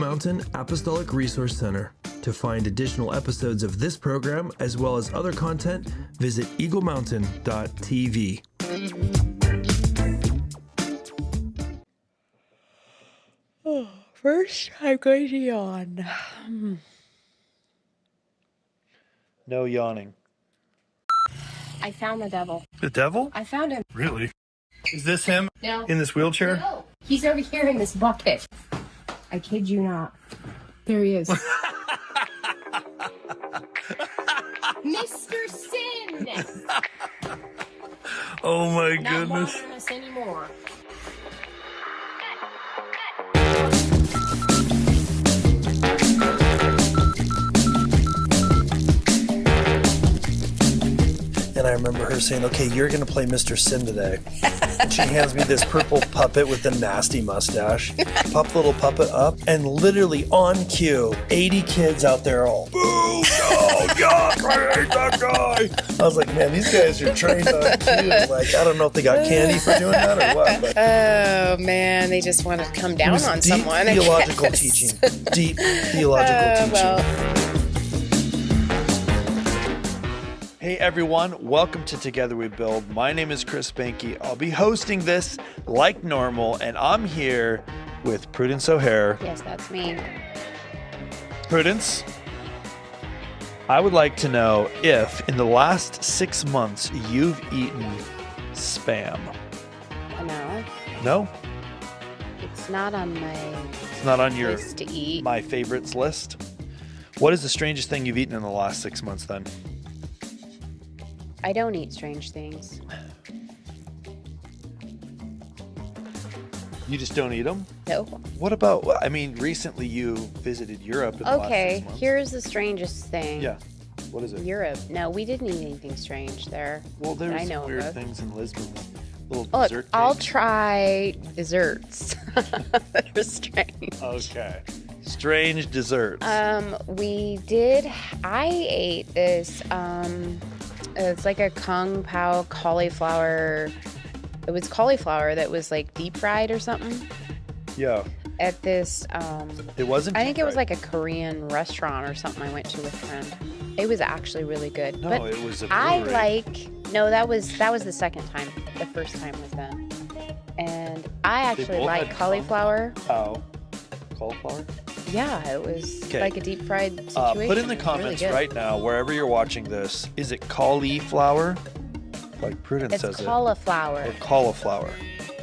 Mountain Apostolic Resource Center. To find additional episodes of this program, as well as other content, visit eaglemountain.tv. First, I'm going to yawn. No yawning. I found the devil. The devil? I found him. Really? Is this him? No. In this wheelchair? No. He's over here in this bucket. I kid you not. There he is. Mr. Sin! Oh my Not goodness. bothering us anymore. And I remember her saying, okay, you're going to play Mr. Sin today. And she hands me this purple puppet with the nasty mustache. Pop the little puppet up, and literally on cue, 80 kids out there all, boo, no, God, I hate that guy. I was like, man, these guys are trained on cue. Like, I don't know if they got candy for doing that or what. But Oh, man. They just want to come down on deep someone. I theological guess. teaching. Deep theological teaching. Well. Hey everyone, welcome to Together We Build. My name is Chris Behnke. I'll be hosting this like normal, and I'm here with Prudence O'Hare. Yes, that's me. Prudence, I would like to know if in the last 6 months you've eaten Spam. No, No? it's not on my It's not on your list to eat. my favorites list? What is the strangest thing you've eaten in the last 6 months then? I don't eat strange things. You just don't eat them? No. What about, I mean, recently you visited Europe in the last 6 Okay, months. here's the strangest thing. Yeah. What is it? Europe. No, we didn't eat anything strange there. Well, that there's I some know weird of. things in Lisbon. Little Look, dessert I'll cakes. try desserts that are strange. Okay. Strange desserts. I ate this, it's like a Kung Pao cauliflower. It was cauliflower that was like deep fried or something yeah. at this, It wasn't. I think it was deep-fried. like a Korean restaurant or something I went to with a friend. It was actually really good. No, but it was a I brewery. no, that was the second time. The first time was them. And I actually both like had cauliflower. How? Cauliflower? Yeah, it was Okay. like a deep fried situation. Put in the It was really comments good. right now, wherever you're watching this, is it cauliflower? Like Prudence It's says cauliflower. it. Or cauliflower.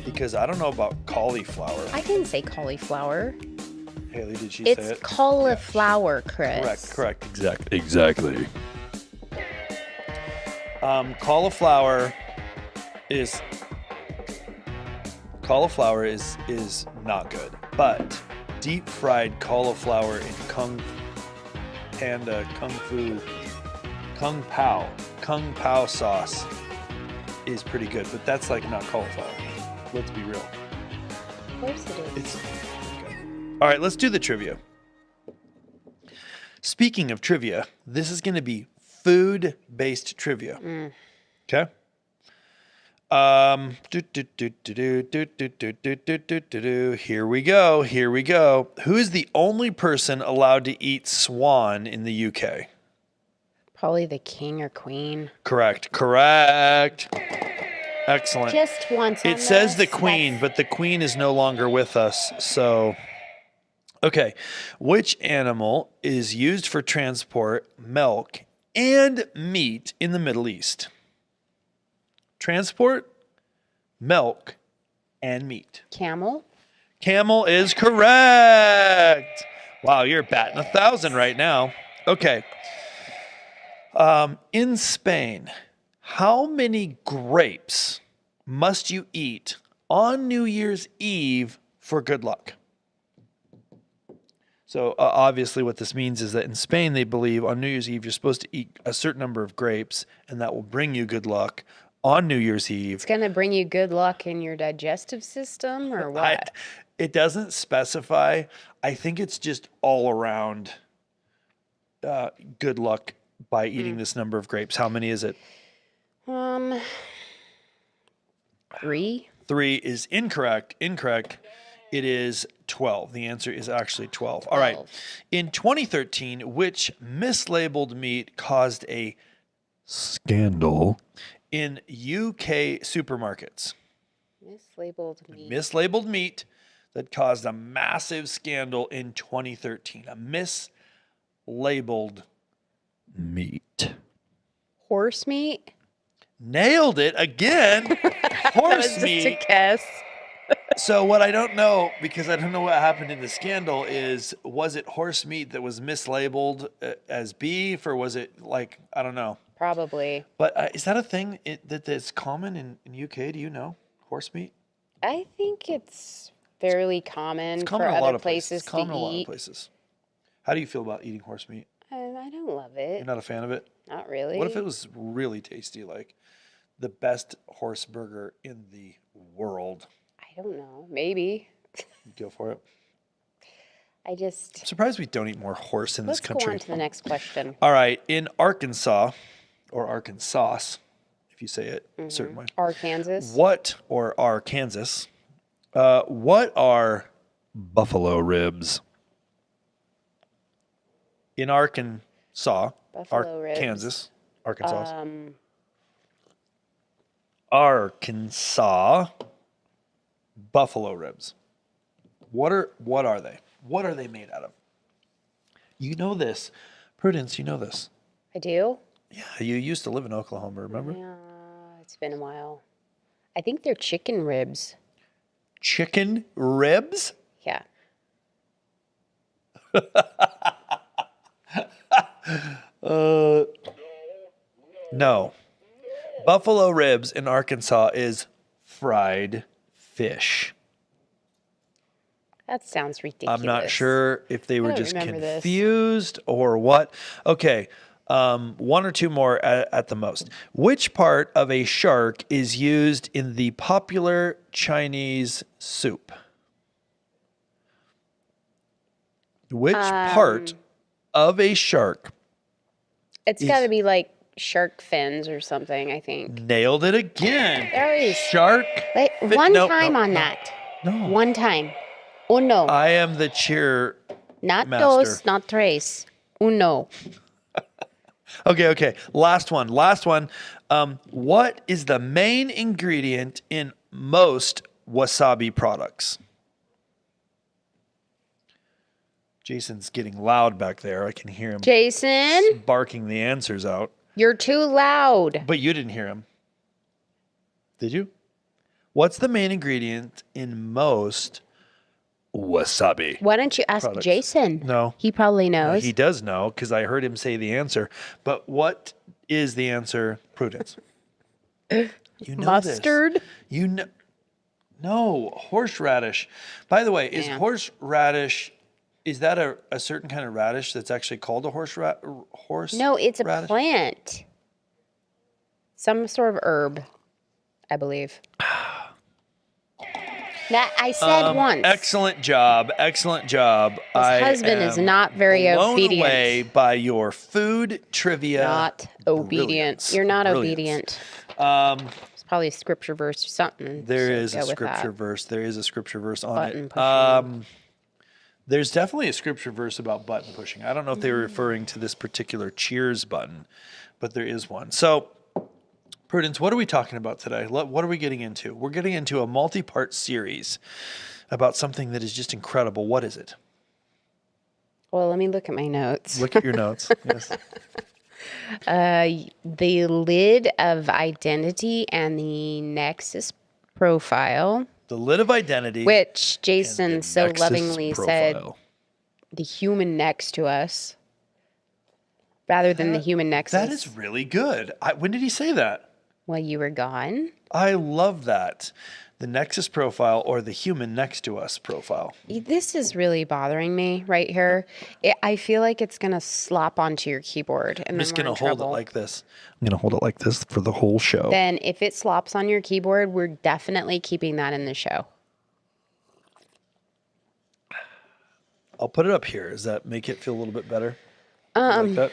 Because I don't know about cauliflower. I didn't say cauliflower. Haley, did she say It's it? cauliflower, Chris. Correct. Exactly. Cauliflower is not good, but deep fried cauliflower in Kung Pao sauce is pretty good, but that's like not cauliflower. Let's be real. Of course it is. It's okay. All right, let's do the trivia. Speaking of trivia, this is going to be food-based trivia. Okay? Here we go. Who is the only person allowed to eat swan in the UK? Probably the king or queen. Correct. Excellent. Just once. on It says the this, queen, but the queen is no longer with us. So, okay. Which animal is used for transport milk and meat in the Middle East? Transport, milk, and meat. Camel. Camel is correct. Wow, you're batting 1,000 right now. Okay. In Spain, how many grapes must you eat on New Year's Eve for good luck? So obviously what this means is that in Spain, they believe on New Year's Eve, you're supposed to eat a certain number of grapes, and that will bring you good luck on New Year's Eve. It's going to bring you good luck in your digestive system or what? It doesn't specify. I think it's just all around good luck by eating this number of grapes. How many is it? 3. 3 is incorrect. It is 12. The answer is actually 12. All right. 12. In 2013, which mislabeled meat caused a scandal in UK supermarkets? Mislabeled meat. Mislabeled meat that caused a massive scandal in 2013. A mislabeled meat. Horse meat? Nailed it again. That Horse was just meat. a guess. So what I don't know, because I don't know what happened in the scandal, is was it horse meat that was mislabeled as beef, or was it like, I don't know. Probably. But is that a thing that's common in UK? Do you know? Horse meat? I think it's fairly common, It's common for in a lot other of places. places It's common to in a lot of eat. places. How do you feel about eating horse meat? I don't love it. You're not a fan of it? Not really. What if it was really tasty, like the best horse burger in the world? I don't know. Maybe. You'd go for it. I I'm just. surprised we don't eat more horse in Let's this go country. on to the next question. All right, in Arkansas, or Arkansas, if you say it a certain way. Arkansas. What are buffalo ribs? In Arkansas, Buffalo ribs. Arkansas, Arkansas, buffalo ribs. What are they? What are they made out of? You know this, Prudence. You know this. I do? Yeah, you used to live in Oklahoma. Remember? Yeah, it's been a while. I think they're chicken ribs. Chicken ribs? Yeah. No. Buffalo ribs in Arkansas is fried fish. That sounds ridiculous. I'm not sure if they were don't just remember this. confused or what. Okay, one or two more at the most. Which part of a shark is used in the popular Chinese soup? Which part of a shark? It's got to be like shark fins or something, I think. Nailed it again. There is. Shark. Wait, fin- one no, time no, on no. that. No. One time. Uno. I am the cheer. Not master. dos, not tres. Uno. Okay. Last one. What is the main ingredient in most wasabi products? Jason's getting loud back there. I can hear him Jason, barking the answers out. you're too loud. But you didn't hear him. Did you? What's the main ingredient in most wasabi? Why don't you ask products? Jason? No. He probably knows. He does know because I heard him say the answer. But what is the answer, Prudence? You know Mustard? This. You know. No, horseradish. By the way, is Yeah. horseradish, is that a certain kind of radish that's actually called a horse? No, it's a radish? plant. Some sort of herb, I believe. That I said once. Excellent job. His husband is not very blown obedient. away by your food trivia. Not obedient. brilliance. You're not Brilliance. obedient. It's probably a scripture verse or something. There so is go a with scripture that. verse. There is a scripture verse on Button it. pushing. There's definitely a scripture verse about button pushing. I don't know if they were referring to this particular Cheers button, but there is one. So, Prudence, what are we talking about today? What are we getting into? We're getting into a multi-part series about something that is just incredible. What is it? Well, let me look at my notes. Look at your notes. Yes. The lid of identity and the NEXUS Profile, The lid of identity. which Jason and the so Nexus lovingly said profile. the human next to us rather than the human nexus. That is really good. When did he say that? While you were gone. I love that. The Nexus profile or the human next to us profile. This is really bothering me right here. I feel like it's going to slop onto your keyboard. And I'm just going to hold it like this. I'm going to hold it like this for the whole show. Then if it slops on your keyboard, we're definitely keeping that in the show. I'll put it up here. Does that make it feel a little bit better? Like that?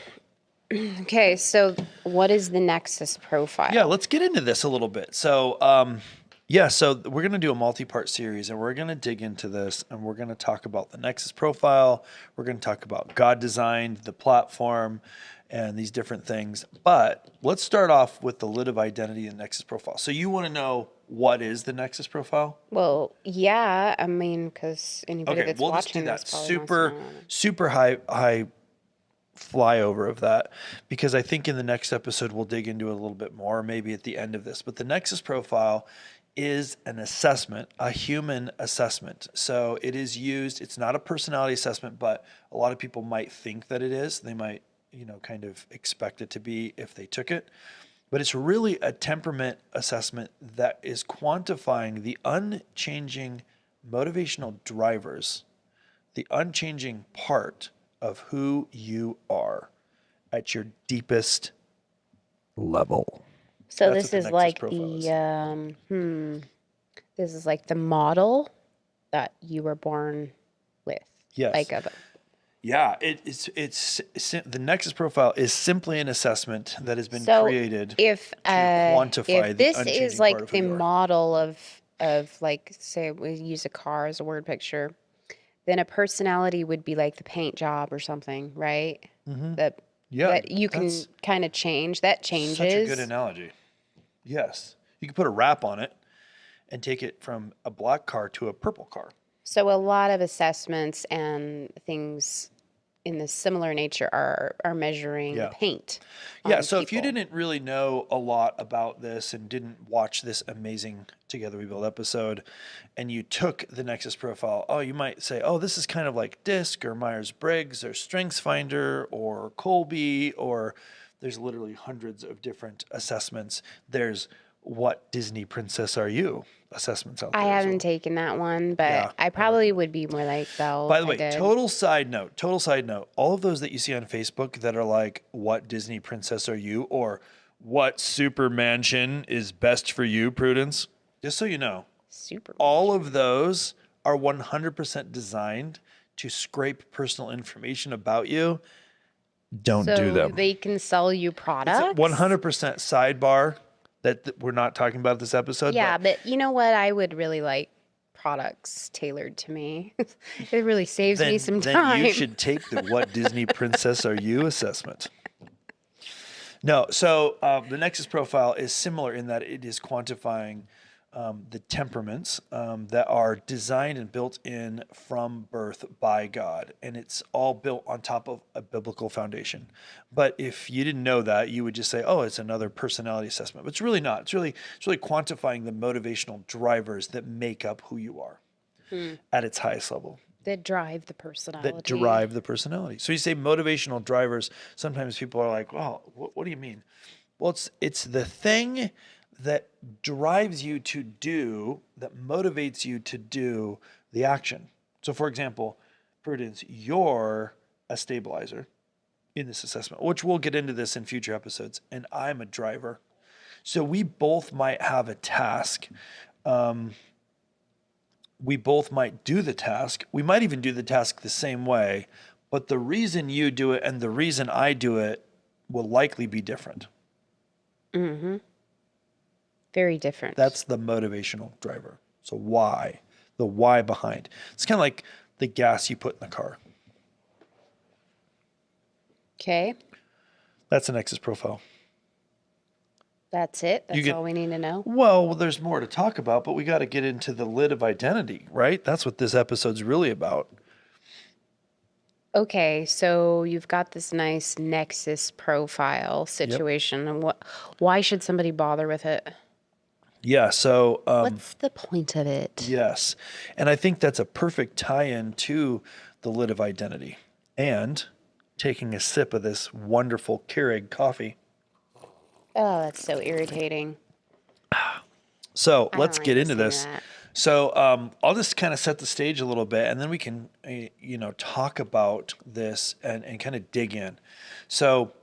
Okay, so what is the NEXUS Profile? Yeah, let's get into this a little bit. So Yeah, so we're going to do a multi-part series, and we're going to dig into this, and we're going to talk about the NEXUS Profile. We're going to talk about God designed, the platform, and these different things. But let's start off with the lid of identity and NEXUS Profile. So you want to know what is the NEXUS Profile? Well, yeah, I mean, because anybody Okay, that's we'll just do watching that this probably wants to know. super high flyover of that, because I think in the next episode we'll dig into it a little bit more, maybe at the end of this. But the NEXUS Profile is an assessment, a human assessment. So it is used, it's not a personality assessment, but a lot of people might think that it is. They might, kind of expect it to be if they took it. But it's really a temperament assessment that is quantifying the unchanging motivational drivers, the unchanging part of who you are at your deepest level. So That's this what is the NEXUS like Profile is. this is like the model that you were born with. Yes. Like of Yeah, it's the NEXUS Profile is simply an assessment that has been created if to quantify if the this unchanging is part like of who the you are. model of like, say we use a car as a word picture, then a personality would be like the paint job or something, right? That Yeah, that you can that's kind of change. That changes. such a good analogy. Yes, you can put a wrap on it and take it from a black car to a purple car. So a lot of assessments and things in the similar nature are measuring Yeah. paint. Yeah, on so if you people. didn't really know a lot about this and didn't watch this amazing Together We Build episode, and you took the NEXUS Profile, you might say, this is kind of like DISC or Myers-Briggs or StrengthsFinder or Colby, or there's literally hundreds of different assessments. There's What Disney Princess Are You assessments out there I as haven't well. taken that one, but Yeah, I probably would be more like Belle By if the I way, did. total side note, all of those that you see on Facebook that are like, what Disney princess are you? Or what super mansion is best for you, Prudence? Just so you know, Super. all of those are 100% designed to scrape personal information about you. Don't do So them. they can sell you It's a products. 100% sidebar that we're not talking about this episode. Yeah, but you know what? I would really like products tailored to me. It really saves me some then time. you should take the What Disney Princess Are You assessment. No, so the NEXUS Profile is similar in that it is quantifying the temperaments that are designed and built in from birth by God, and it's all built on top of a biblical foundation. But if you didn't know that, you would just say, "Oh, it's another personality assessment." But it's really not. It's really quantifying the motivational drivers that make up who you are at its highest level. That drive the personality. That derive the personality. So you say motivational drivers. Sometimes people are like, "Well, what do you mean?" Well, it's the thing that drives you to do, that motivates you to do the action. So, for example, Prudence, you're a stabilizer in this assessment, which we'll get into this in future episodes, and I'm a driver. So we both might have a task. We both might do the task. We might even do the task the same way, but the reason you do it and the reason I do it will likely be different. Very different. That's the motivational driver. So why? The why behind. It's kind of like the gas you put in the car. Okay. That's an NEXUS Profile. That's it. That's all we need to know. Well, there's more to talk about, but we got to get into the lid of identity, right? That's what this episode's really about. Okay, so you've got this nice NEXUS Profile situation, and why should somebody bother with it? Yeah, so What's the point of it? yes. And I think that's a perfect tie-in to the lid of identity. And taking a sip of this wonderful Keurig coffee. Oh, that's so irritating. So I let's don't get like into this. listening to that. So I'll just kind of set the stage a little bit, and then we can, talk about this and kind of dig in. So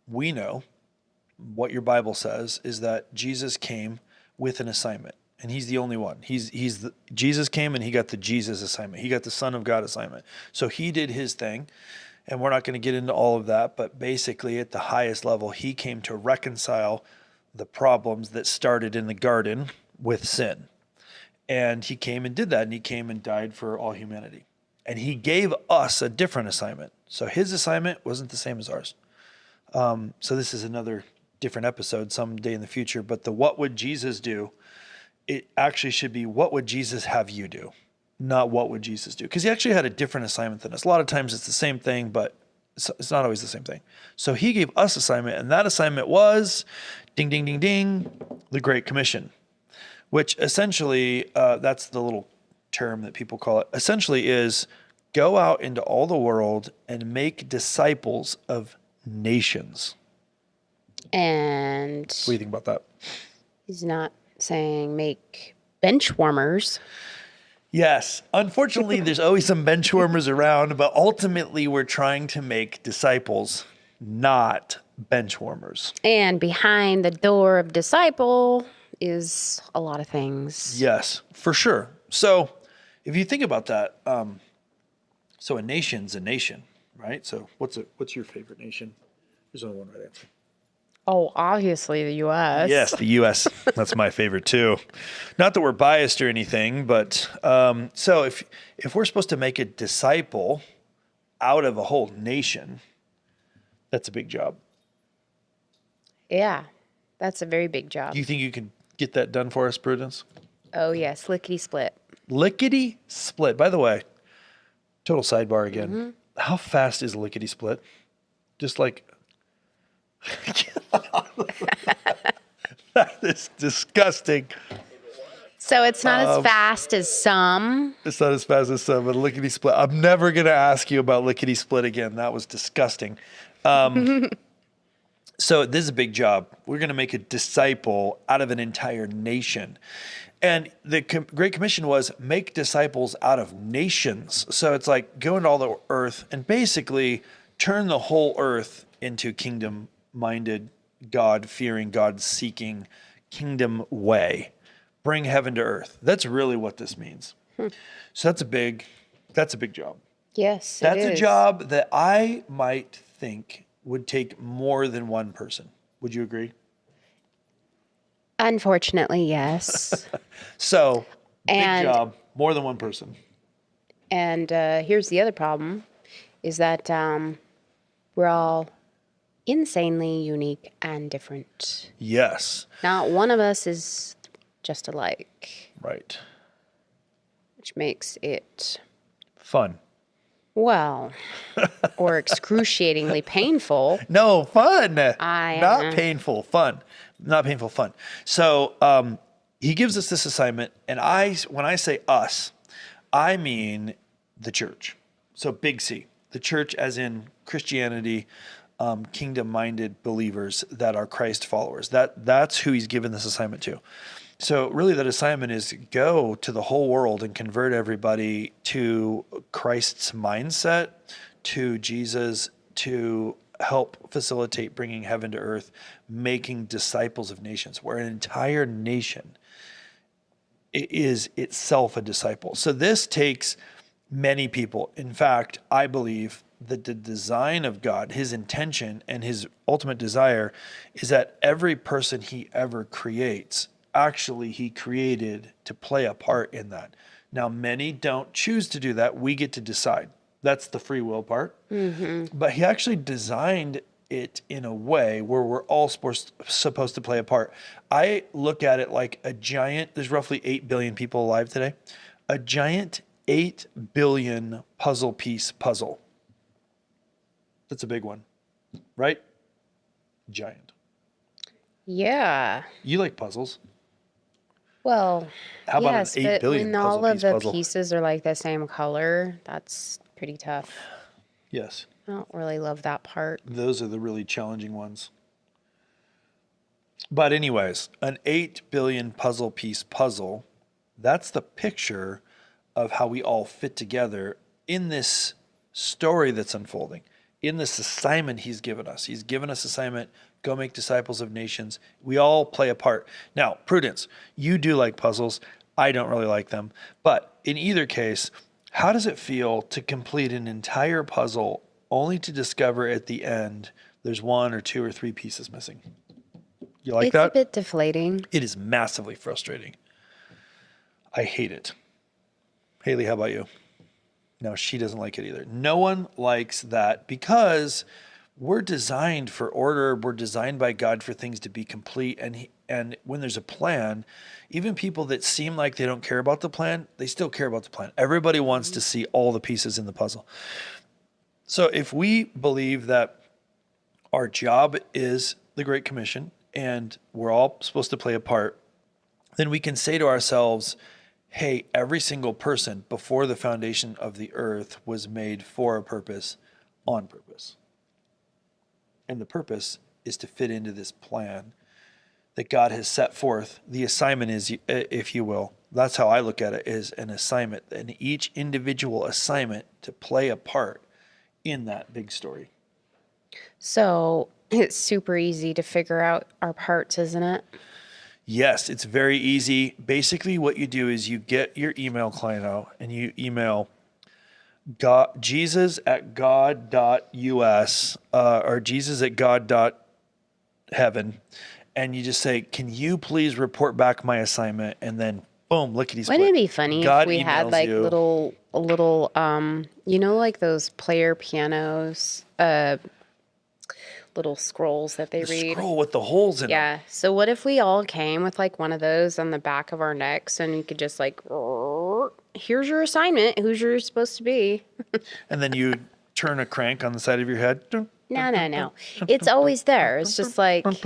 we know what your Bible says is that Jesus came with an assignment, and he's the only one. Jesus came and he got the Jesus assignment. He got the Son of God assignment. So he did his thing, and we're not going to get into all of that, but basically at the highest level, he came to reconcile the problems that started in the garden with sin. And he came and did that, and he came and died for all humanity. And he gave us a different assignment. So his assignment wasn't the same as ours. So this is another different episode someday in the future. But the what would Jesus do, it actually should be what would Jesus have you do, not what would Jesus do. Because he actually had a different assignment than us. A lot of times it's the same thing, but it's not always the same thing. So he gave us assignment, and that assignment was, ding, ding, ding, ding, the Great Commission, which essentially, that's the little term that people call it, essentially is go out into all the world and make disciples of nations. And What do you think about that? he's not saying make bench warmers. Yes. Unfortunately, there's always some bench warmers around, but ultimately we're trying to make disciples, not bench warmers. And behind the door of disciple is a lot of things. Yes, for sure. So if you think about that, so a nation's a nation, right? So what's your favorite nation? There's only one right answer. Oh, obviously the U.S. Yes, the U.S. That's my favorite too. Not that we're biased or anything, but so if we're supposed to make a disciple out of a whole nation, that's a big job. Yeah, that's a very big job. Do you think you can get that done for us, Prudence? Oh, yes, lickety split. Lickety split. By the way, total sidebar again. How fast is lickety split? Just like that is disgusting. So it's not as fast as some. It's not as fast as some, but lickety split. I'm never going to ask you about lickety split again. That was disgusting. So this is a big job. We're going to make a disciple out of an entire nation. And the Great Commission was make disciples out of nations. So it's like go into all the earth and basically turn the whole earth into kingdom-minded, God-fearing, God-seeking kingdom way. Bring heaven to earth. That's really what this means. So that's a big job. Yes, That's it a is. job that I might think would take more than one person. Would you agree? Unfortunately, yes. So, big And- job, more than one person. And here's the other problem, is that we're all insanely unique and different. Yes, Not one of us is just alike, right. which makes it, Fun. well, or excruciatingly painful. No, fun. I- Not painful, fun. Not painful, fun. So he gives us this assignment, and when I say us, I mean the church. So big C, the church as in Christianity, kingdom-minded believers that are Christ followers. That's who he's given this assignment to. So really that assignment is go to the whole world and convert everybody to Christ's mindset, to Jesus, to help facilitate bringing heaven to earth, making disciples of nations, where an entire nation is itself a disciple. So this takes many people. In fact, I believe that the design of God, his intention and his ultimate desire is that every person he ever creates, actually he created to play a part in that. Now, many don't choose to do that. We get to decide. That's the free will part. But he actually designed it in a way where we're all supposed to play a part. I look at it like a giant, there's roughly 8 billion people alive today, a giant 8 billion puzzle piece puzzle. That's a big one, right? Giant. Yeah. You like puzzles. Well, How about yes, an 8 but billion when all puzzle of piece the puzzle? pieces are like the same color, that's pretty tough. Yes. I don't really love that part. Those are the really challenging ones. But anyways, an 8 billion puzzle piece puzzle, that's the picture of how we all fit together in this story that's unfolding, in this assignment he's given us. He's given us assignment, go make disciples of nations. We all play a part. Now, Prudence, you do like puzzles. I don't really like them. But in either case, how does it feel to complete an entire puzzle only to discover at the end there's 1 or 2 or 3 pieces missing? You like it's that? a bit deflating. It is massively frustrating. I hate it. Haley, how about you? No, she doesn't like it either. No one likes that because we're designed for order. We're designed by God for things to be complete. And when there's a plan, even people that seem like they don't care about the plan, they still care about the plan. Everybody wants to see all the pieces in the puzzle. So if we believe that our job is the Great Commission and we're all supposed to play a part, then we can say to ourselves, hey, every single person before the foundation of the earth was made for a purpose, on purpose. And the purpose is to fit into this plan that God has set forth. The assignment is, if you will, that's how I look at it, is an assignment, and each individual assignment to play a part in that big story. So it's super easy to figure out our parts, isn't it? Yes, it's very easy. Basically, what you do is you get your email client out and you email Jesus@God.us or Jesus@God.heaven, and you just say, "Can you please report back my assignment?" And then, boom, lickety split. Wouldn't it be funny God if we had emails like you. little, like those player pianos, little scrolls that they read? Scroll with the holes in them. Yeah. So what if we all came with like one of those on the back of our necks and you could just like, here's your assignment. Who's you're supposed to be? And then you turn a crank on the side of your head. No. It's always there. It's just like, I don't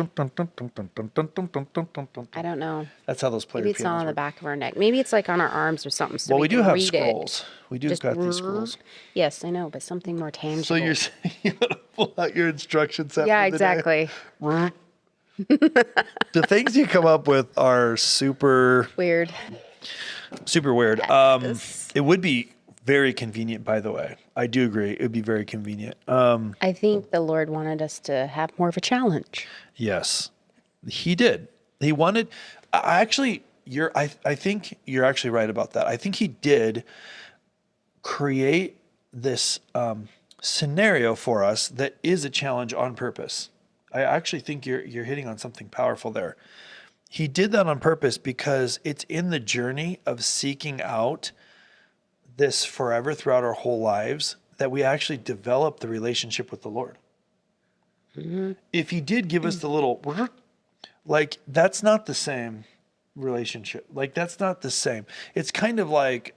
know. That's how those player Maybe it's not pianos on the work. back of our neck. Maybe it's like on our arms or something. So Well, we do can have read scrolls. We do Just got these scrolls. Yes, I know, but something more tangible. So you're saying you gotta pull out your instruction set. Yeah, for the day? exactly. The things you come up with are super Weird. weird. It would be very convenient, by the way. I do agree. It would be very convenient. I think the Lord wanted us to have more of a challenge. Yes, he did. He wanted. I think you're actually right about that. I think he did create this scenario for us that is a challenge on purpose. I actually think you're hitting on something powerful there. He did that on purpose because it's in the journey of seeking out this forever throughout our whole lives that we actually develop the relationship with the Lord. Mm-hmm. If he did give us the little, like, that's not the same relationship. Like, that's not the same. It's kind of like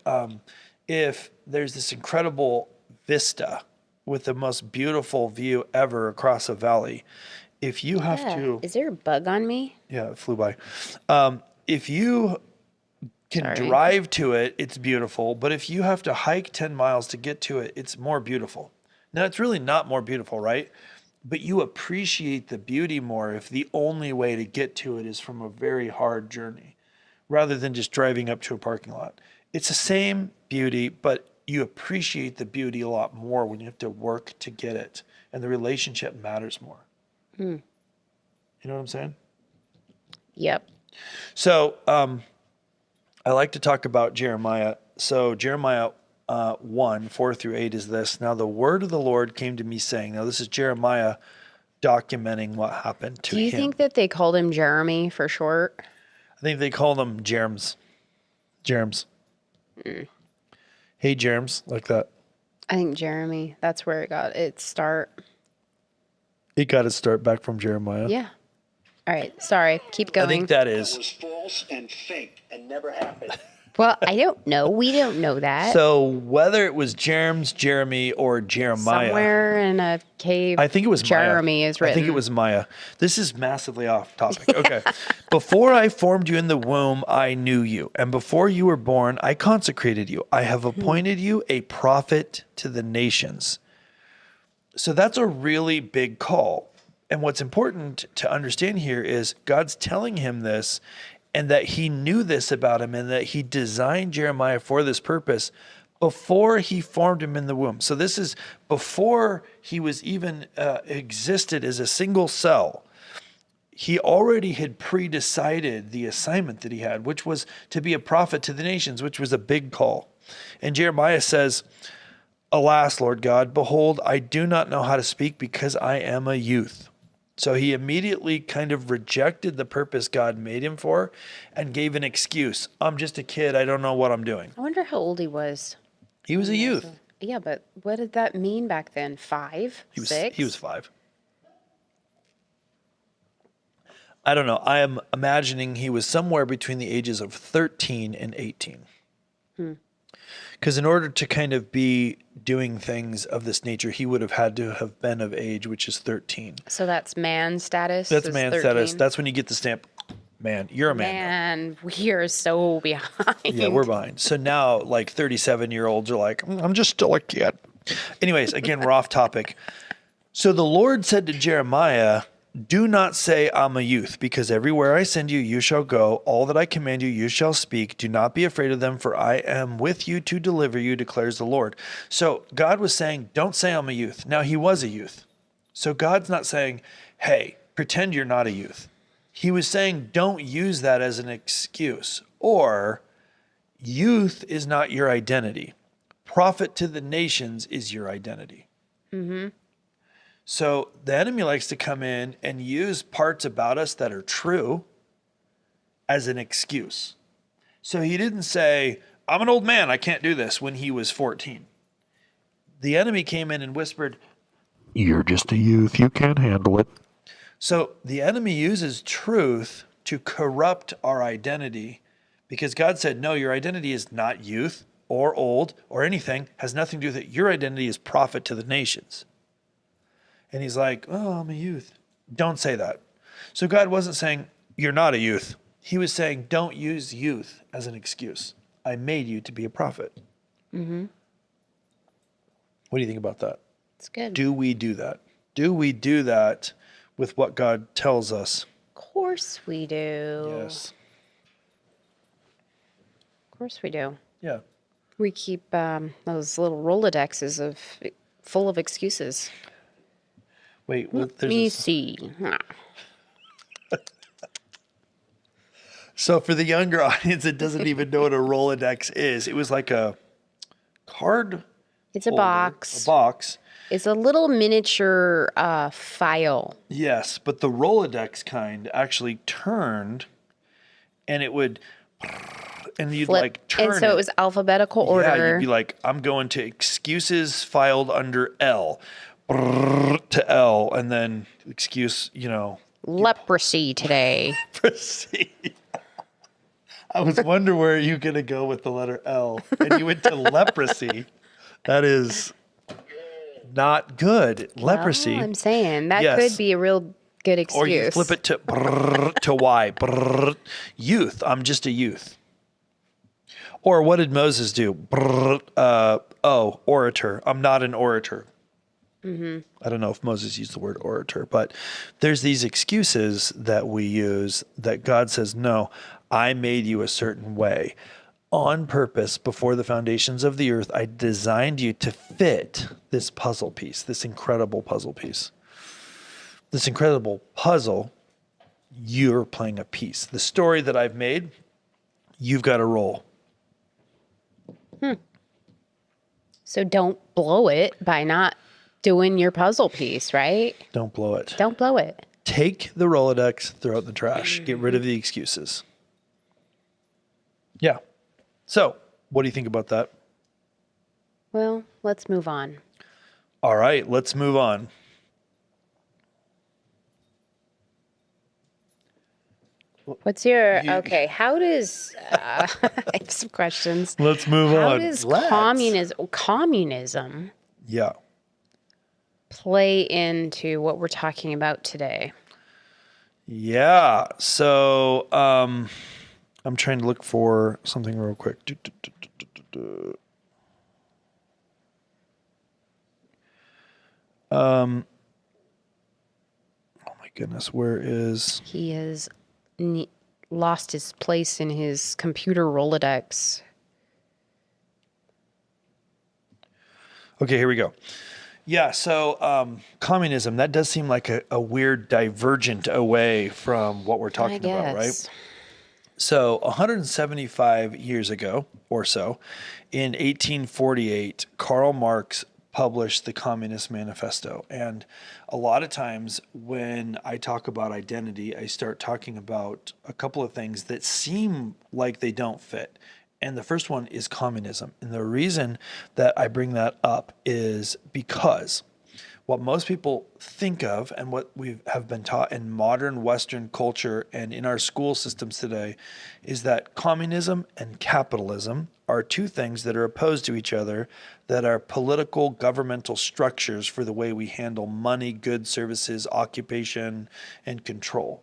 if there's this incredible vista with the most beautiful view ever across a valley. If you have to... Is there a bug on me? Yeah, it flew by. If you can drive to it, it's beautiful. But if you have to hike 10 miles to get to it, it's more beautiful. Now, it's really not more beautiful, right? But you appreciate the beauty more if the only way to get to it is from a very hard journey rather than just driving up to a parking lot. It's the same beauty, but you appreciate the beauty a lot more when you have to work to get it. And the relationship matters more. You know what I'm saying? Yep. So I like to talk about Jeremiah. So Jeremiah 1, 4 through 8 is this. Now the word of the Lord came to me saying, now this is Jeremiah documenting what happened to him. Do you think that they called him Jeremy for short? I think they called him Jerms. Hey, Jerms, like that. I think Jeremy. That's where it got its start. It got its start back from Jeremiah. Yeah. All right. Sorry. Keep going. I think that is. Was false and fake and never happened. Well, I don't know. We don't know that. So whether it was Jeremy, or Jeremiah. Somewhere in a cave. I think it was Jeremy Maya. is written. I think it was Maya. This is massively off topic. Okay. Before I formed you in the womb, I knew you. And before you were born, I consecrated you. I have appointed you a prophet to the nations. So that's a really big call. And what's important to understand here is God's telling him this, and that he knew this about him, and that he designed Jeremiah for this purpose before he formed him in the womb. So this is before he was even existed as a single cell. He already had pre-decided the assignment that he had, which was to be a prophet to the nations, which was a big call. And Jeremiah says, alas, Lord God, behold, I do not know how to speak because I am a youth. So he immediately kind of rejected the purpose God made him for and gave an excuse. I'm just a kid. I don't know what I'm doing. I wonder how old he was. He was a youth. Yeah, but what did that mean back then? 5? He was 6? He was 5. I don't know. I am imagining he was somewhere between the ages of 13 and 18. Because in order to kind of be doing things of this nature, he would have had to have been of age, which is 13. So that's man status? That's is man 13? status. That's when you get the stamp. Man, you're a man. Man, we are so behind. Yeah, we're behind. So now, like 37-year-olds are like, I'm just still a kid. Anyways, again, we're off topic. So the Lord said to Jeremiah, do not say I'm a youth, because everywhere I send you, you shall go. All that I command you, you shall speak. Do not be afraid of them, for I am with you to deliver you, declares the Lord. So God was saying, don't say I'm a youth. Now, he was a youth. So God's not saying, hey, pretend you're not a youth. He was saying, don't use that as an excuse. Or youth is not your identity. Prophet to the nations is your identity. So the enemy likes to come in and use parts about us that are true as an excuse. So he didn't say, I'm an old man, I can't do this, when he was 14. The enemy came in and whispered, you're just a youth, you can't handle it. So the enemy uses truth to corrupt our identity, because God said, no, your identity is not youth or old or anything, has nothing to do with it. Your identity is prophet to the nations. And he's like, oh, I'm a youth. Don't say that. So God wasn't saying, you're not a youth. He was saying, don't use youth as an excuse. I made you to be a prophet. What do you think about that? It's good. Do we do that? Do we do that with what God tells us? Of course we do. Yes. Of course we do. Yeah. We keep those little Rolodexes full of excuses. Wait, Let me see. So for the younger audience that doesn't even know what a Rolodex is, it was like a card. It's a holder, box. A box. It's a little miniature file. Yes, but the Rolodex kind actually turned, and it would, and you'd Flip. like turn And so it was alphabetical order. Yeah, you'd be like, I'm going to excuses filed under L, to L, and then excuse, leprosy today. proceed. I was wondering where you're going to go with the letter L, and you went to leprosy. That is not good. Leprosy. Well, I'm saying that Yes. could be a real good excuse. Or you flip it to to Y. Youth. I'm just a youth. Or what did Moses do? Orator. I'm not an orator. I don't know if Moses used the word orator, but there's these excuses that we use that God says, no, I made you a certain way. On purpose, before the foundations of the earth, I designed you to fit this puzzle piece, this incredible puzzle piece. This incredible puzzle, you're playing a piece. The story that I've made, you've got a role. So don't blow it by not doing your puzzle piece, right? Don't blow it. Don't blow it. Take the Rolodex, throw it in the trash. Get rid of the excuses. Yeah. So, what do you think about that? Well, let's move on. All right, let's move on. What's your, okay, how does, I have some questions. Let's move How on. does Let's. communism Yeah. play into what we're talking about today? Yeah. So, I'm trying to look for something real quick. Oh my goodness, where is... He has lost his place in his computer Rolodex. Okay, here we go. Yeah, so communism, that does seem like a weird divergent away from what we're talking about, right? So 175 years ago or so, in 1848, Karl Marx published the Communist Manifesto. And a lot of times when I talk about identity, I start talking about a couple of things that seem like they don't fit. And the first one is communism. And the reason that I bring that up is because what most people think of and what we have been taught in modern Western culture and in our school systems today is that communism and capitalism are two things that are opposed to each other, that are political governmental structures for the way we handle money, goods, services, occupation, and control.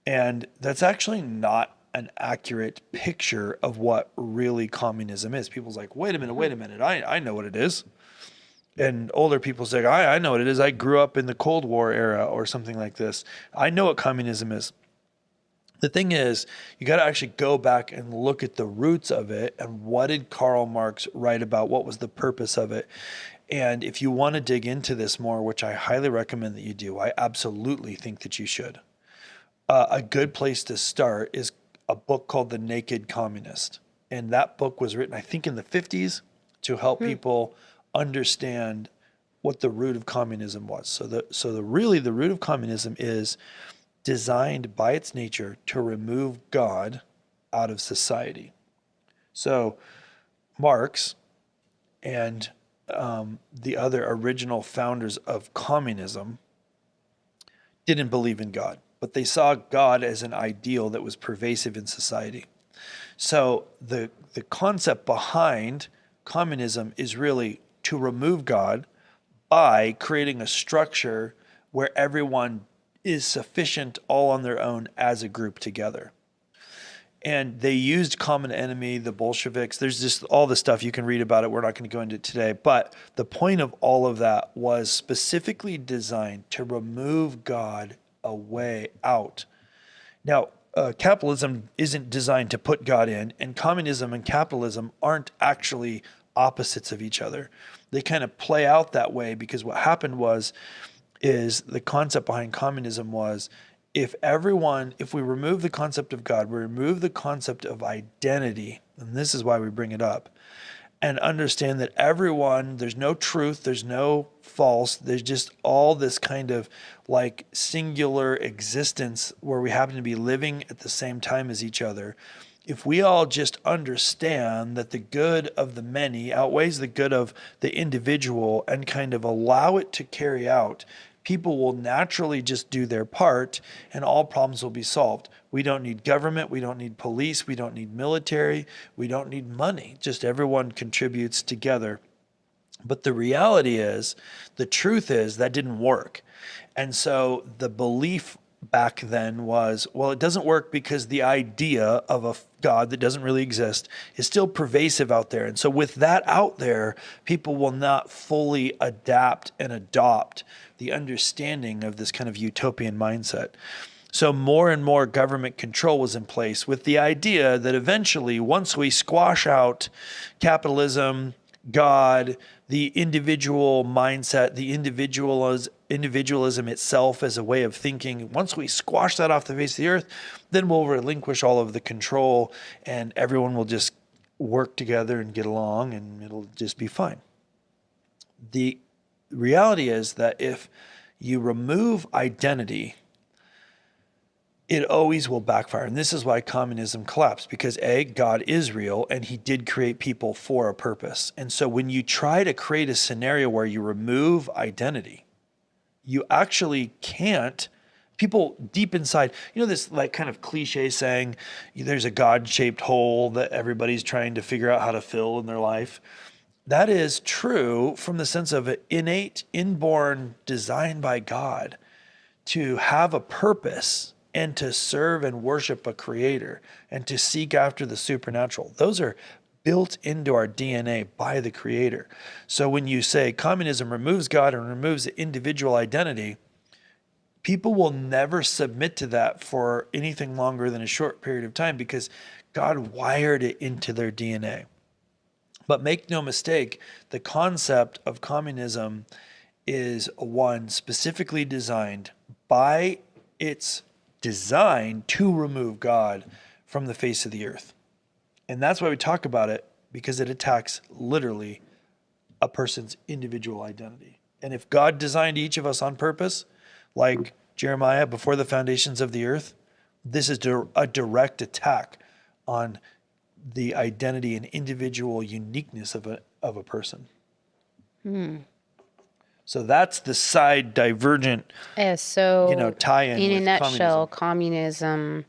And that's actually not an accurate picture of what really communism is. People's like, wait a minute, I know what it is. And older people say, I know what it is. I grew up in the Cold War era or something like this. I know what communism is. The thing is, you got to actually go back and look at the roots of it and what did Karl Marx write about? What was the purpose of it? And if you want to dig into this more, which I highly recommend that you do, I absolutely think that you should. A good place to start is a book called The Naked Communist. And that book was written, I think, in the 50s to help people understand what the root of communism was. So the root of communism is designed by its nature to remove God out of society. So Marx and the other original founders of communism didn't believe in God, but they saw God as an ideal that was pervasive in society. So the concept behind communism is really to remove God by creating a structure where everyone is sufficient all on their own as a group together. And they used common enemy, the Bolsheviks. There's just all the stuff you can read about it. We're not going to go into it today. But the point of all of that was specifically designed to remove God away out. Now, capitalism isn't designed to put God in, and communism and capitalism aren't actually opposites of each other. They kind of play out that way because what happened is the concept behind communism was if we remove the concept of God, we remove the concept of identity, and this is why we bring it up, and understand that there's no truth, there's no false, there's just all this kind of like singular existence where we happen to be living at the same time as each other. If we all just understand that the good of the many outweighs the good of the individual and kind of allow it to carry out, people will naturally just do their part and all problems will be solved. We don't need government. We don't need police. We don't need military. We don't need money. Just everyone contributes together. But the reality is, the truth is that didn't work. And so the belief back then was, well, it doesn't work because the idea of a God that doesn't really exist is still pervasive out there. And so with that out there, people will not fully adapt and adopt the understanding of this kind of utopian mindset. So more and more government control was in place with the idea that eventually, once we squash out capitalism, God, the individual mindset, the individualism itself as a way of thinking, once we squash that off the face of the earth, then we'll relinquish all of the control and everyone will just work together and get along and it'll just be fine. The reality is that if you remove identity, it always will backfire. And this is why communism collapsed, because God is real and he did create people for a purpose. And so when you try to create a scenario where you remove identity, you actually can't. People deep inside, this like kind of cliche saying, there's a God-shaped hole that everybody's trying to figure out how to fill in their life. That is true from the sense of an innate, inborn design by God to have a purpose and to serve and worship a creator and to seek after the supernatural. Those are built into our DNA by the creator. So when you say communism removes God and removes the individual identity, people will never submit to that for anything longer than a short period of time because God wired it into their DNA. But make no mistake, the concept of communism is one specifically designed by its design to remove God from the face of the earth. And that's why we talk about it, because it attacks literally a person's individual identity. And if God designed each of us on purpose, like Jeremiah before the foundations of the earth, this is a direct attack on the identity and individual uniqueness of a person. So that's the side divergent, So tie-in in a with nutshell, communism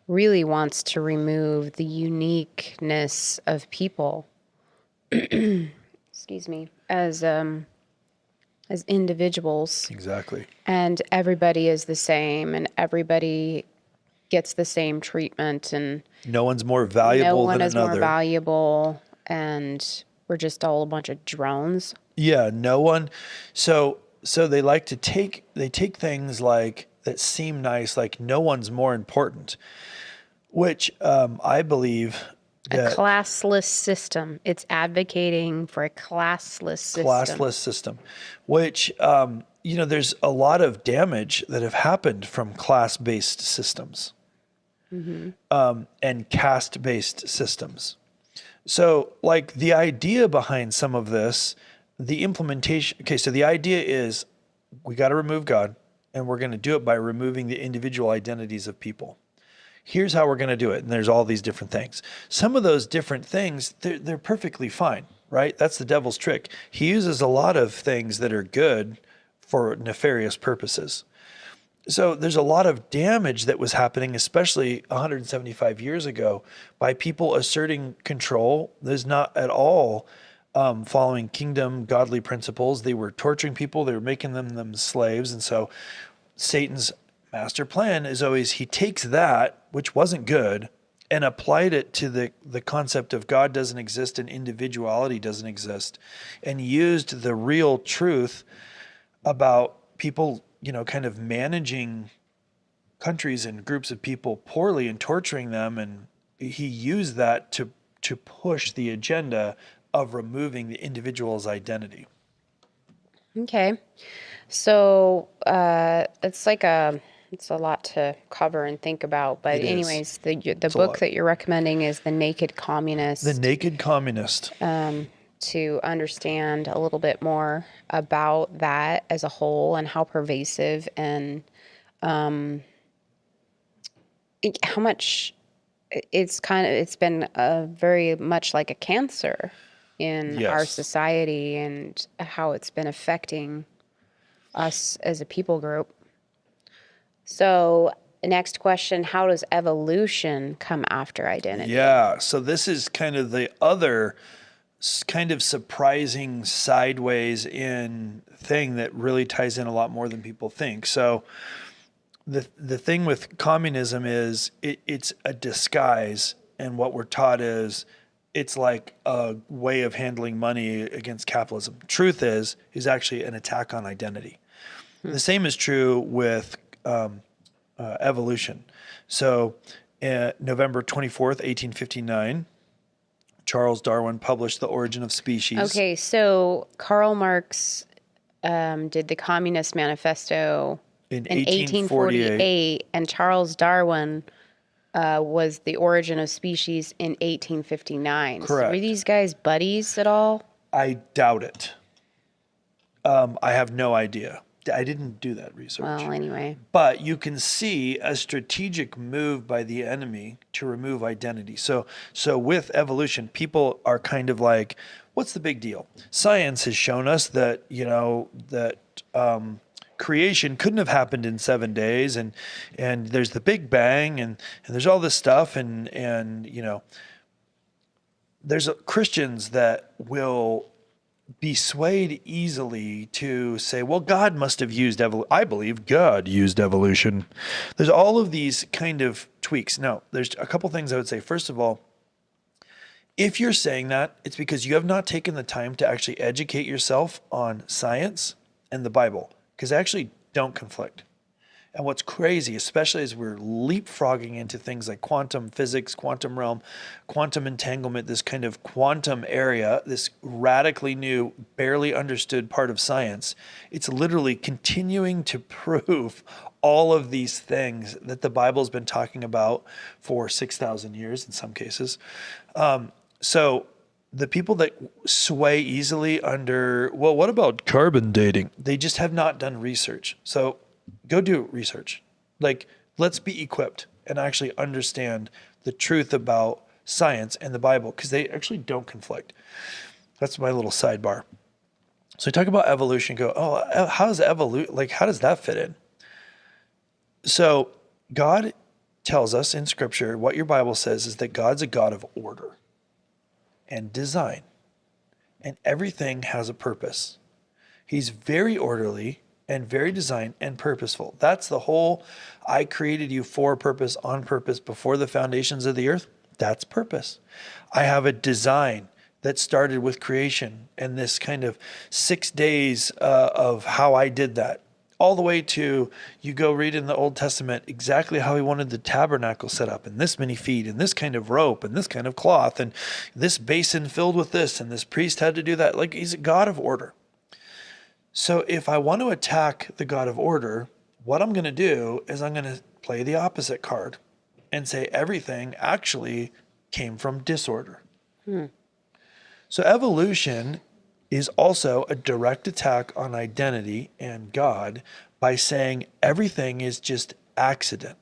really wants to remove the uniqueness of people. Excuse me, as individuals, Exactly. and everybody is the same, and everybody gets the same treatment, and No one's more valuable no one than is another. more valuable, and we're just all a bunch of drones. Yeah, no one. So they like to take things like that seem nice, like no one's more important, which I believe A that classless system. It's advocating for a classless system. classless system, which there's a lot of damage that have happened from class-based systems and caste-based systems. So, like the idea behind some of this, the implementation. Okay, so the idea is we got to remove God, and we're going to do it by removing the individual identities of people. Here's how we're going to do it. And there's all these different things. Some of those different things, they're perfectly fine, right? That's the devil's trick. He uses a lot of things that are good for nefarious purposes. So there's a lot of damage that was happening, especially 175 years ago, by people asserting control. There's not at all following kingdom godly principles. They were torturing people. They were making them slaves. And so Satan's master plan is always he takes that, which wasn't good, and applied it to the concept of God doesn't exist and individuality doesn't exist, and used the real truth about people, kind of managing countries and groups of people poorly and torturing them. And he used that to push the agenda of removing the individual's identity. Okay. So it's a lot to cover and think about. But anyways, the book that you're recommending is The Naked Communist. The Naked Communist. To understand a little bit more about that as a whole and how pervasive and how much it's been very much like a cancer in our society, and how it's been affecting us as a people group. So next question, how does evolution come after identity? Yeah, so this is kind of the other kind of surprising sideways in thing that really ties in a lot more than people think. So the thing with communism is it's a disguise, and what we're taught is it's like a way of handling money against capitalism. Truth is actually an attack on identity. The same is true with evolution. So November 24th, 1859, Charles Darwin published The Origin of Species. Okay, so Karl Marx did the Communist Manifesto in 1848, and Charles Darwin was The Origin of Species in 1859. Correct. So were these guys buddies at all? I doubt it. I have no idea. I didn't do that research. Well, anyway. But you can see a strategic move by the enemy to remove identity. So with evolution, people are kind of like, what's the big deal? Science has shown us that, creation couldn't have happened in 7 days, and there's the Big Bang, and there's all this stuff, and there's Christians that will be swayed easily to say, well, God must have used I believe God used evolution. There's all of these kind of tweaks. No, there's a couple things I would say. First of all, if you're saying that, it's because you have not taken the time to actually educate yourself on science and the Bible, because they actually don't conflict. And what's crazy, especially as we're leapfrogging into things like quantum physics, quantum realm, quantum entanglement, this kind of quantum area, this radically new, barely understood part of science, it's literally continuing to prove all of these things that the Bible's been talking about for 6,000 years in some cases. So the people that sway easily under, well, what about carbon dating? They just have not done research. So go do research. Like, let's be equipped and actually understand the truth about science and the Bible, because they actually don't conflict. That's my little sidebar. So we talk about evolution, go, oh, how does how does that fit in? So God tells us in Scripture, what your Bible says is that God's a God of order and design, and everything has a purpose. He's very orderly and very designed and purposeful. That's the whole, I created you for a purpose, on purpose, before the foundations of the earth. That's purpose. I have a design that started with creation and this kind of 6 days of how I did that. All the way to, you go read in the Old Testament exactly how he wanted the tabernacle set up, and this many feet, and this kind of rope, and this kind of cloth, and this basin filled with this, and this priest had to do that. Like, he's a God of order. So if I want to attack the God of order, what I'm going to do is I'm going to play the opposite card and say everything actually came from disorder. So evolution is also a direct attack on identity and God by saying everything is just accident.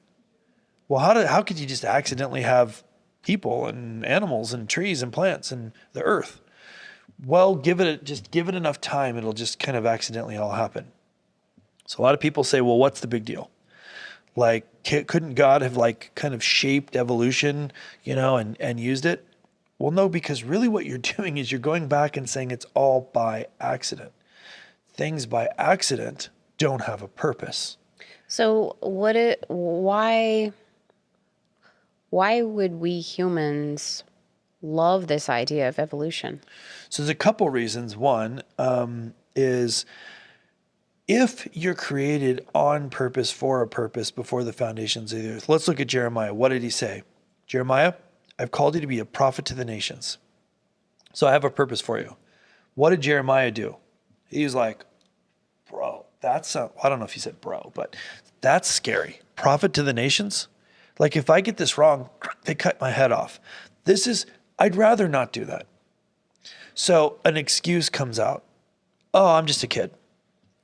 Well, how could you just accidentally have people and animals and trees and plants and the earth? Well, give it enough time, it'll just kind of accidentally all happen. So a lot of people say, well, what's the big deal? Like, couldn't God have kind of shaped evolution, and used it? Well, no, because really what you're doing is you're going back and saying it's all by accident. Things by accident don't have a purpose. So why would we humans love this idea of evolution? So there's a couple reasons. One is if you're created on purpose for a purpose before the foundations of the earth. Let's look at Jeremiah. What did he say? Jeremiah, I've called you to be a prophet to the nations. So I have a purpose for you. What did Jeremiah do? He was like, bro, I don't know if he said bro, but that's scary. Prophet to the nations? Like, if I get this wrong, they cut my head off. I'd rather not do that. So an excuse comes out. Oh, I'm just a kid.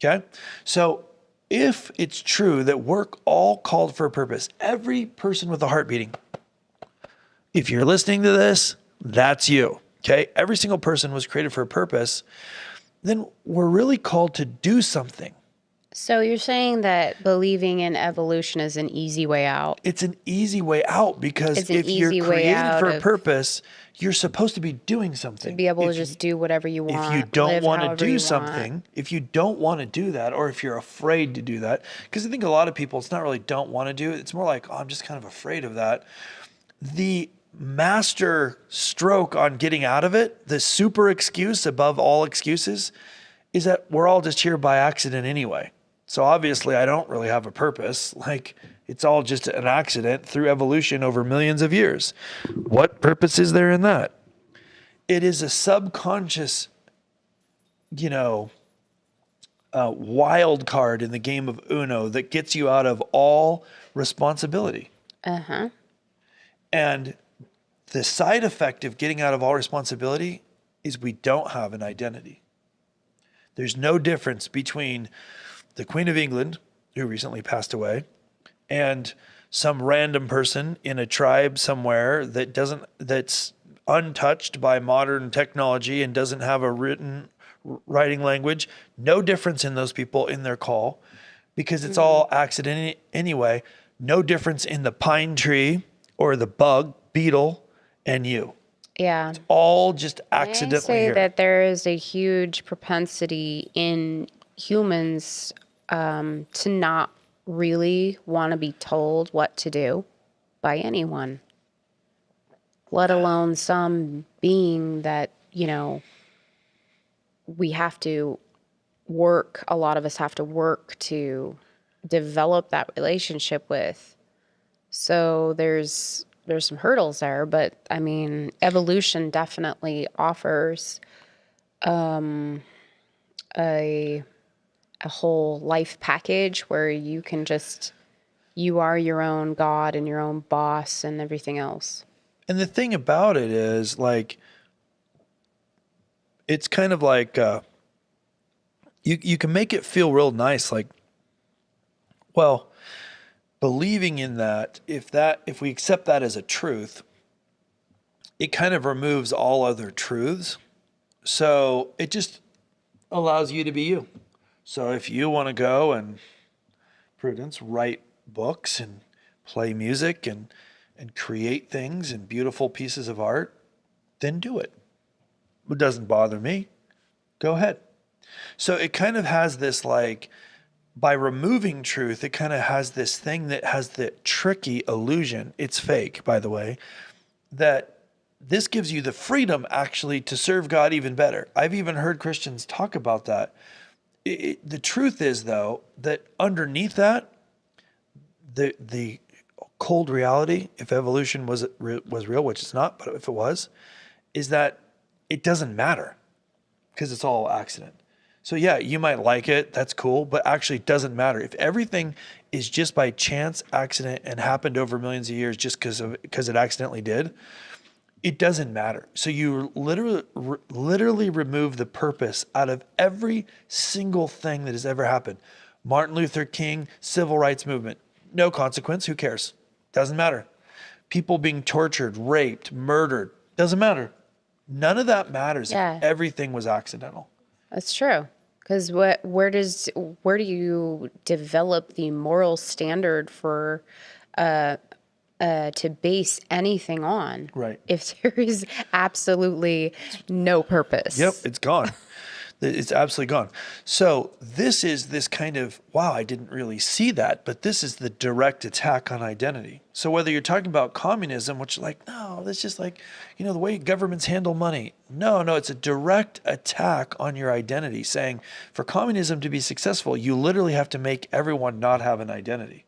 Okay? So if it's true that we're all called for a purpose, every person with a heart beating, if you're listening to this, that's you. Okay? Every single person was created for a purpose. Then we're really called to do something. So you're saying that believing in evolution is an easy way out? It's an easy way out because if you're created for a purpose, you're supposed to be doing something. To be able to just do whatever you want. If you don't want to do something, if you don't want to do that, or if you're afraid to do that, because I think a lot of people, it's not really don't want to do it. It's more like, oh, I'm just kind of afraid of that. The master stroke on getting out of it, the super excuse above all excuses, is that we're all just here by accident anyway. So obviously I don't really have a purpose. Like, it's all just an accident through evolution over millions of years. What purpose is there in that? It is a subconscious, wild card in the game of Uno that gets you out of all responsibility. Uh-huh. And the side effect of getting out of all responsibility is we don't have an identity. There's no difference between the Queen of England, who recently passed away, and some random person in a tribe somewhere that's untouched by modern technology and doesn't have a writing language. No difference in those people in their call, because it's all accident anyway. No difference in the pine tree or the bug, beetle, and you. Yeah. It's all just accidentally I say here. that there is a huge propensity in humans to not really want to be told what to do by anyone, let alone some being that, we have to work, a lot of us have to work to develop that relationship with. So there's some hurdles there, but I mean, evolution definitely offers a whole life package where you can you are your own God and your own boss and everything else. And the thing about it is, like, it's kind of like you can make it feel real nice, like, well, believing in that, if we accept that as a truth, it kind of removes all other truths. So it just allows you to be you. So if you want to go and, Prudence, write books and play music and create things and beautiful pieces of art, then do it. It doesn't bother me. Go ahead. So it kind of has this, like, by removing truth, it kind of has this thing that has the tricky illusion. It's fake, by the way, that this gives you the freedom actually to serve God even better. I've even heard Christians talk about that. The truth is, though, that underneath that, the cold reality, if evolution was real, which it's not, but if it was, is that it doesn't matter because it's all accident. So yeah, you might like it, that's cool, but actually it doesn't matter. If everything is just by chance, accident, and happened over millions of years just because it accidentally did, it doesn't matter. So you literally remove the purpose out of every single thing that has ever happened. Martin Luther King, civil rights movement, no consequence, who cares? Doesn't matter. People being tortured, raped, murdered, doesn't matter. None of that matters if everything was accidental. That's true. Because where do you develop the moral standard for to base anything on? Right. If there is absolutely no purpose. Yep, it's gone. It's absolutely gone. So this is this kind of, wow, I didn't really see that, but this is the direct attack on identity. So whether you're talking about communism, which is like, no, that's just like, the way governments handle money. No, it's a direct attack on your identity, saying for communism to be successful, you literally have to make everyone not have an identity.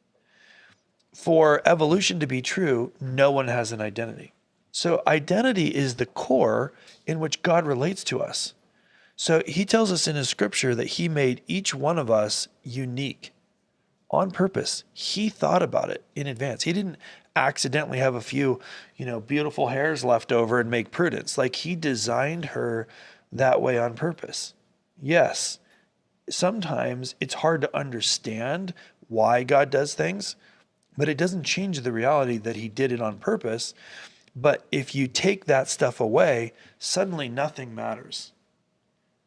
For evolution to be true, no one has an identity. So identity is the core in which God relates to us. So he tells us in his scripture that he made each one of us unique on purpose. He thought about it in advance. He didn't accidentally have a few, beautiful hairs left over and make Prudence. Like, he designed her that way on purpose. Yes, sometimes it's hard to understand why God does things, but it doesn't change the reality that he did it on purpose. But if you take that stuff away, suddenly nothing matters.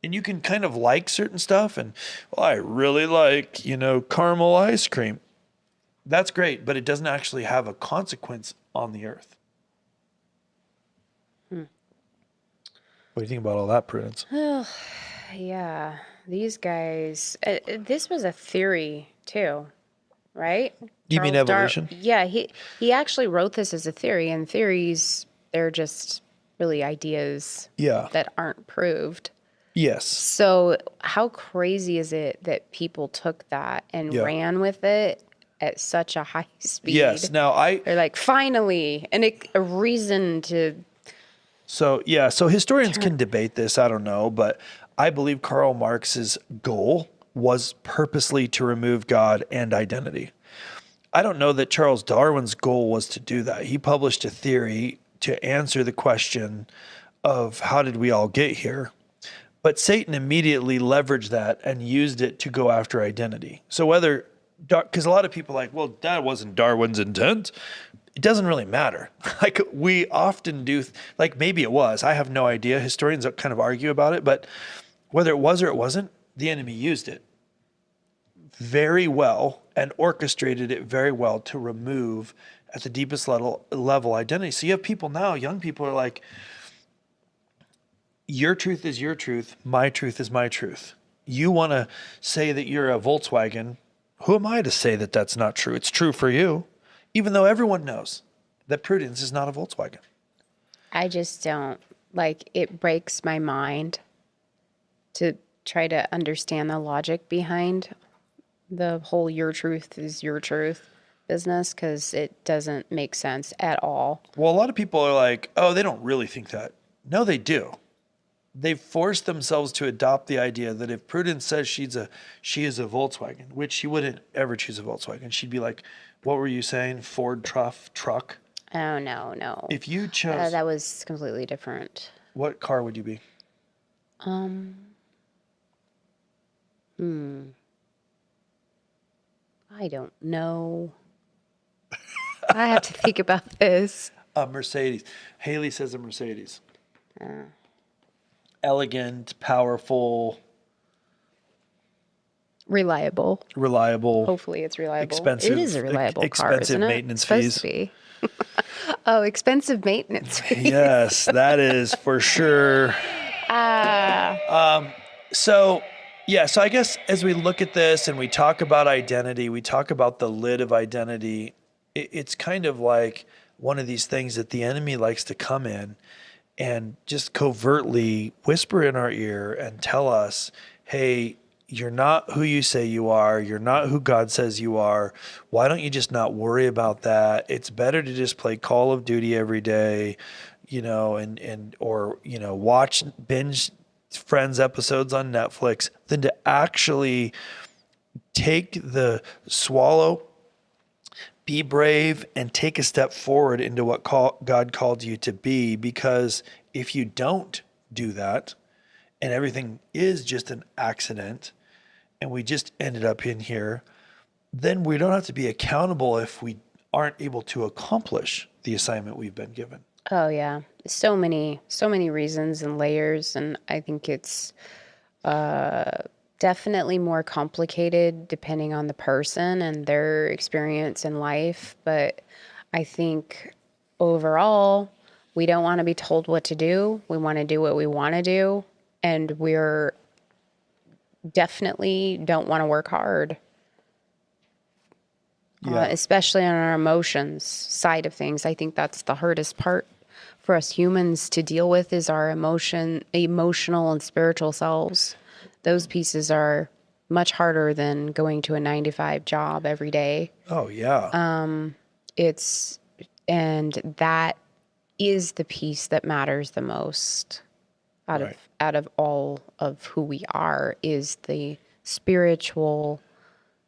And you can kind of like certain stuff and, well, I really like, caramel ice cream. That's great, but it doesn't actually have a consequence on the earth. What do you think about all that, Prudence? Yeah, these guys, this was a theory too, right? You mean evolution? Yeah, he actually wrote this as a theory, and theories, they're just really ideas that aren't proved. Yes. So how crazy is it that people took that and ran with it at such a high speed? Yes. Now they're like, finally, and a reason to. So historians can debate this. I don't know, but I believe Karl Marx's goal was purposely to remove God and identity. I don't know that Charles Darwin's goal was to do that. He published a theory to answer the question of how did we all get here? But Satan immediately leveraged that and used it to go after identity. So because a lot of people are like, well, that wasn't Darwin's intent. It doesn't really matter. Like, we often do, like, maybe it was. I have no idea. Historians kind of argue about it. But whether it was or it wasn't, the enemy used it very well and orchestrated it very well to remove at the deepest level identity. So you have people now, young people are like, your truth is your truth. My truth is my truth. You want to say that you're a Volkswagen. Who am I to say that that's not true? It's true for you, even though everyone knows that Prudence is not a Volkswagen. I just don't, it breaks my mind to try to understand the logic behind the whole your truth is your truth business, because it doesn't make sense at all. Well, a lot of people are like, oh, they don't really think that. No, they do. They've forced themselves to adopt the idea that if Prudence says she is a Volkswagen, which she wouldn't ever choose a Volkswagen, she'd be like, what were you saying? Ford truck? Oh, no. If you chose... that was completely different. What car would you be? Um, I don't know. I have to think about this. A Mercedes. Haley says a Mercedes. Elegant, powerful, Reliable. reliable, Hopefully it's reliable. expensive. It is a reliable car, expensive isn't it? maintenance It's supposed fees. to be. Oh, expensive maintenance fees. Yes, that is for sure. So, yeah, so I guess as we look at this and we talk about identity, we talk about the lid of identity, it's kind of like one of these things that the enemy likes to come in and just covertly whisper in our ear and tell us, hey, you're not who you say you are. You're not who God says you are. Why don't you just not worry about that? It's better to just play Call of Duty every day, or watch binge Friends episodes on Netflix than to actually take the swallow, be brave, and take a step forward into what God called you to be. Because if you don't do that and everything is just an accident and we just ended up in here, then we don't have to be accountable if we aren't able to accomplish the assignment we've been given. Oh yeah, so many reasons and layers, and I think it's definitely more complicated depending on the person and their experience in life. But I think overall, we don't want to be told what to do. We want to do what we want to do, and we're definitely don't want to work hard. Especially on our emotions side of things. I think that's the hardest part for us humans to deal with is our emotional and spiritual selves. Those pieces are much harder than going to a 9-to-5 job every day. Oh, yeah. And that is the piece that matters the most out of all of who we are is the spiritual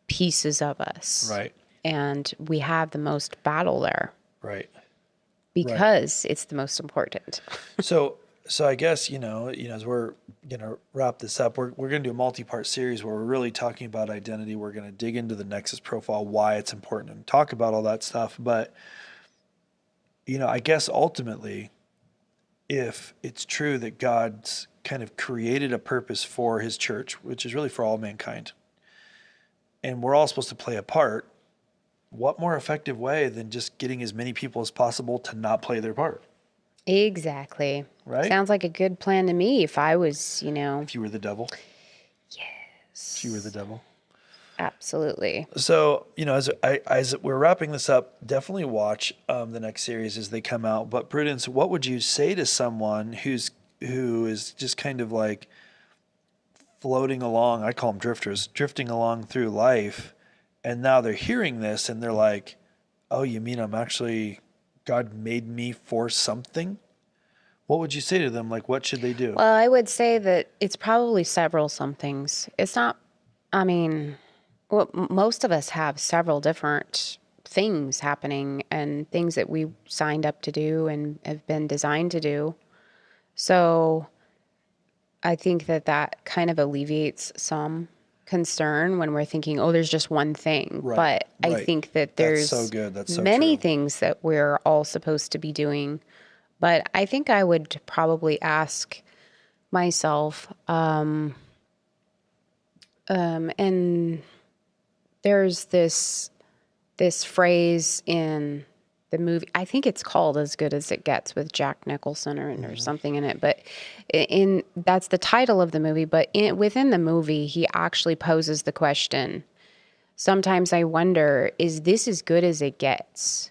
pieces of us. Right. And we have the most battle there. Right. Because it's the most important. So I guess, as we're going to wrap this up, we're going to do a multi-part series where we're really talking about identity. We're going to dig into the NEXUS profile, why it's important, and talk about all that stuff. But, I guess ultimately, if it's true that God's kind of created a purpose for his church, which is really for all mankind, and we're all supposed to play a part, what more effective way than just getting as many people as possible to not play their part? Exactly. Right? Sounds like a good plan to me if I was, If you were the devil? Yes. If you were the devil? Absolutely. So, as we're wrapping this up, definitely watch the next series as they come out. But Prudence, what would you say to someone who is just kind of like floating along? I call them drifters, drifting along through life. And now they're hearing this and they're like, oh, you mean God made me for something? What would you say to them? Like, what should they do? Well, I would say that it's probably several somethings. It's not, most of us have several different things happening and things that we signed up to do and have been designed to do. So I think that kind of alleviates some concern when we're thinking, oh, there's just one thing. Right, But I think that there's That's so good. That's so many true. things that we're all supposed to be doing. But I think I would probably ask myself, and there's this phrase in the movie. I think it's called "As Good as It Gets" with Jack Nicholson or something in it. But that's the title of the movie. But within the movie, he actually poses the question. Sometimes I wonder, is this as good as it gets?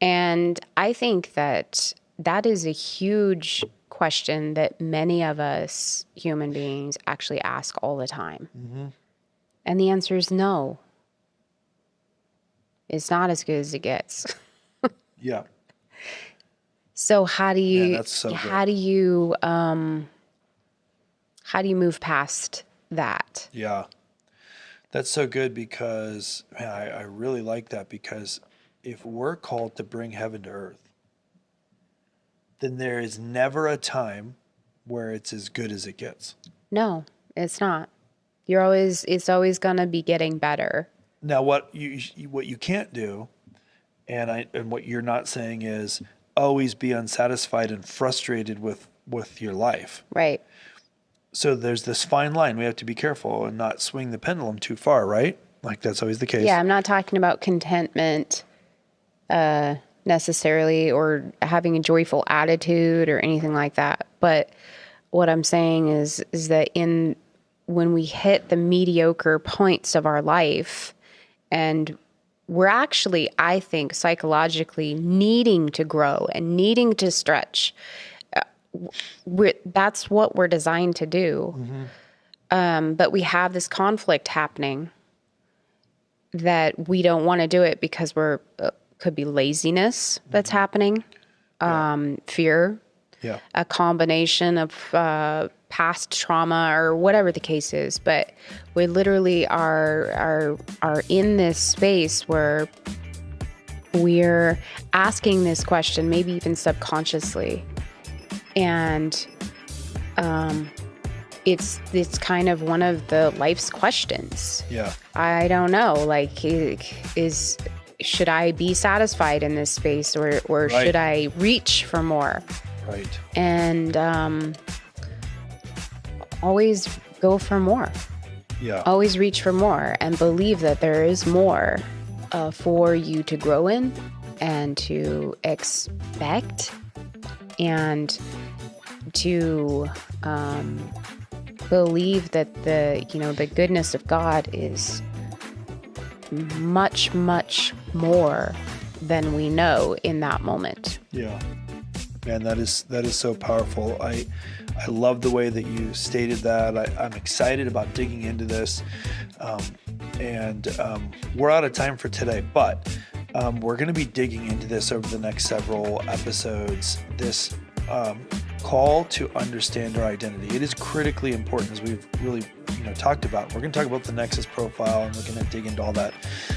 And I think that is a huge question that many of us human beings actually ask all the time. Mm-hmm. And the answer is no. It's not as good as it gets. Yeah. So how do you that's so how good. do you move past that? Yeah. That's so good because, man, I really like that because if we're called to bring heaven to earth, then there is never a time where it's as good as it gets. No, it's not. It's always going to be getting better. Now, what you can't do, and what you're not saying is always be unsatisfied and frustrated with your life. Right. So there's this fine line. We have to be careful and not swing the pendulum too far, right? Like that's always the case. Yeah, I'm not talking about contentment necessarily, or having a joyful attitude or anything like that. But what I'm saying is that when we hit the mediocre points of our life, and we're actually, I think, psychologically needing to grow and needing to stretch. That's what we're designed to do. Mm-hmm. But we have this conflict happening that we don't want to do it because could be laziness that's happening, fear, a combination of past trauma or whatever the case is. But we literally are in this space where we're asking this question, maybe even subconsciously. And it's kind of one of the life's questions. Yeah. I don't know, like, should I be satisfied in this space, or right. Should I reach for more? Right. And always go for more. Yeah. Always reach for more and believe that there is more for you to grow in and to expect, and to believe that the goodness of God is much, much more than we know in that moment. Yeah. Man, that is so powerful. I love the way that you stated that. I'm excited about digging into this. And we're out of time for today, but we're going to be digging into this over the next several episodes. This call to understand our identity. It is critically important, as we've really talked about. We're going to talk about the NEXUS Profile, and we're going to dig into all that.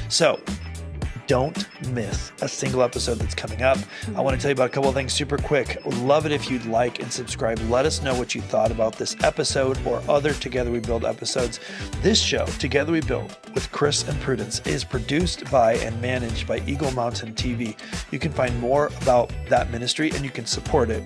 So don't miss a single episode that's coming up. I want to tell you about a couple of things super quick. Love it if you'd like and subscribe. Let us know what you thought about this episode or other Together We Build episodes. This show, Together We Build with Chris and Prudence, is produced by and managed by Eagle Mountain TV. You can find more about that ministry, and you can support it.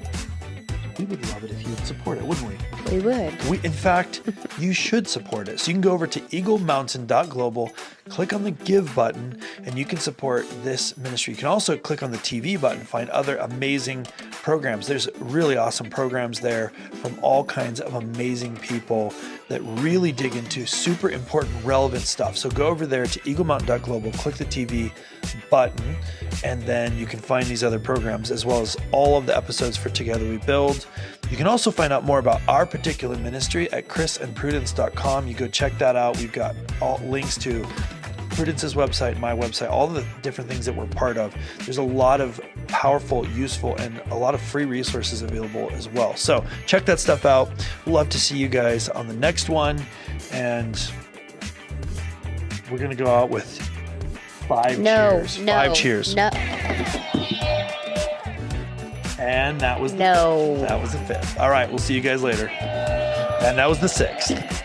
We would love it if you would support it, wouldn't we? We would. In fact, you should support it. So you can go over to eaglemountain.global, click on the give button, and you can support this ministry. You can also click on the TV button, find other amazing programs. There's really awesome programs there from all kinds of amazing people that really dig into super important, relevant stuff. So go over there to eaglemountain.global, click the TV button, and then you can find these other programs as well as all of the episodes for Together We Build. You can also find out more about our particular ministry at chrisandprudence.com. You go check that out. We've got all links to Prudence's website, my website, all the different things that we're part of. There's a lot of powerful, useful, and a lot of free resources available as well. So check that stuff out. Love to see you guys on the next one. And we're going to go out with 5 cheers. 5 cheers. No. And that was that was the 5th. All right, we'll see you guys later. And that was the 6th.